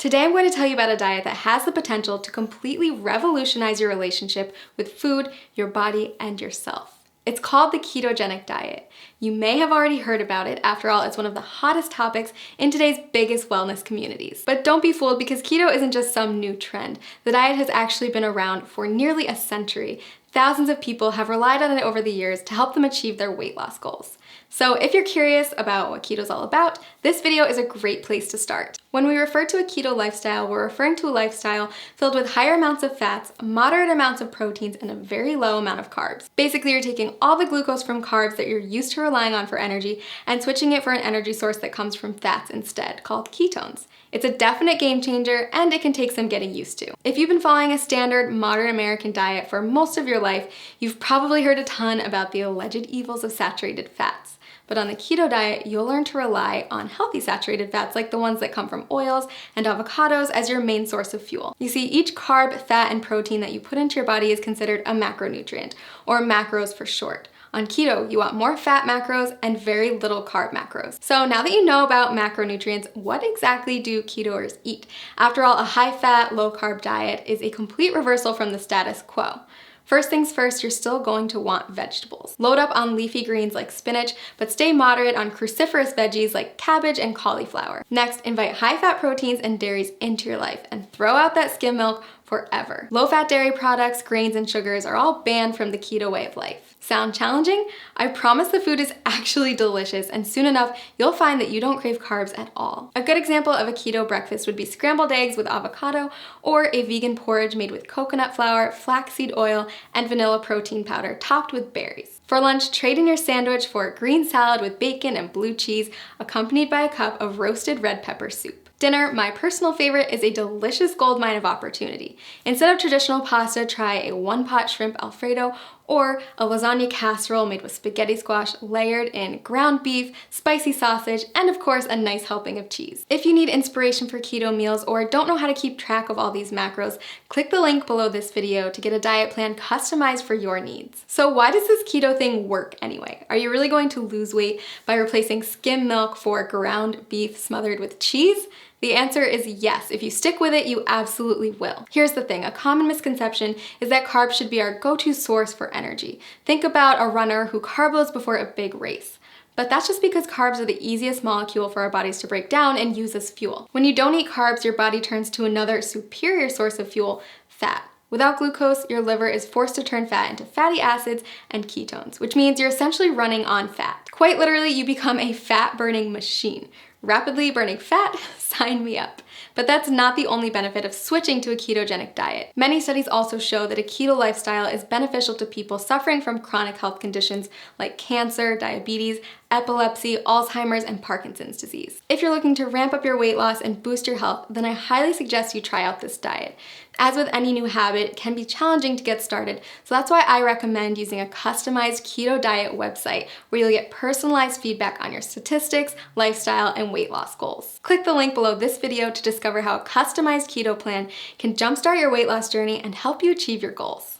Today I'm going to tell you about a diet that has the potential to completely revolutionize your relationship with food, your body, and yourself. It's called the ketogenic diet. You may have already heard about it. After all, it's one of the hottest topics in today's biggest wellness communities. But don't be fooled, because keto isn't just some new trend. The diet has actually been around for nearly a century. Thousands of people have relied on it over the years to help them achieve their weight loss goals. So if you're curious about what keto is all about, this video is a great place to start. When we refer to a keto lifestyle, we're referring to a lifestyle filled with higher amounts of fats, moderate amounts of proteins, and a very low amount of carbs. Basically, you're taking all the glucose from carbs that you're used to relying on for energy and switching it for an energy source that comes from fats instead, called ketones. It's a definite game changer, and it can take some getting used to. If you've been following a standard modern American diet for most of your life, you've probably heard a ton about the alleged evils of saturated fats. But on the keto diet, you'll learn to rely on healthy saturated fats like the ones that come from oils and avocados as your main source of fuel. You see, each carb, fat, and protein that you put into your body is considered a macronutrient, or macros for short. On keto, you want more fat macros and very little carb macros. So now that you know about macronutrients, what exactly do ketoers eat? After all, a high-fat, low-carb diet is a complete reversal from the status quo. First things first, you're still going to want vegetables. Load up on leafy greens like spinach, but stay moderate on cruciferous veggies like cabbage and cauliflower. Next, invite high-fat proteins and dairies into your life and throw out that skim milk forever. Low-fat dairy products, grains, and sugars are all banned from the keto way of life. Sound challenging? I promise the food is actually delicious, and soon enough, you'll find that you don't crave carbs at all. A good example of a keto breakfast would be scrambled eggs with avocado, or a vegan porridge made with coconut flour, flaxseed oil, and vanilla protein powder topped with berries. For lunch, trade in your sandwich for a green salad with bacon and blue cheese, accompanied by a cup of roasted red pepper soup. Dinner, my personal favorite, is a delicious goldmine of opportunity. Instead of traditional pasta, try a one-pot shrimp Alfredo or a lasagna casserole made with spaghetti squash layered in ground beef, spicy sausage, and of course a nice helping of cheese. If you need inspiration for keto meals or don't know how to keep track of all these macros, click the link below this video to get a diet plan customized for your needs. So why does this keto thing work anyway? Are you really going to lose weight by replacing skim milk for ground beef smothered with cheese? The answer is yes. If you stick with it, you absolutely will. Here's the thing, a common misconception is that carbs should be our go-to source for energy. Think about a runner who carb loads before a big race. But that's just because carbs are the easiest molecule for our bodies to break down and use as fuel. When you don't eat carbs, your body turns to another superior source of fuel, fat. Without glucose, your liver is forced to turn fat into fatty acids and ketones, which means you're essentially running on fat. Quite literally, you become a fat-burning machine. Rapidly burning fat? Sign me up. But that's not the only benefit of switching to a ketogenic diet. Many studies also show that a keto lifestyle is beneficial to people suffering from chronic health conditions like cancer, diabetes, epilepsy, Alzheimer's, and Parkinson's disease. If you're looking to ramp up your weight loss and boost your health, then I highly suggest you try out this diet. As with any new habit, it can be challenging to get started, so that's why I recommend using a customized keto diet website where you'll get personalized feedback on your statistics, lifestyle, and weight loss goals. Click the link below this video to discover how a customized keto plan can jumpstart your weight loss journey and help you achieve your goals.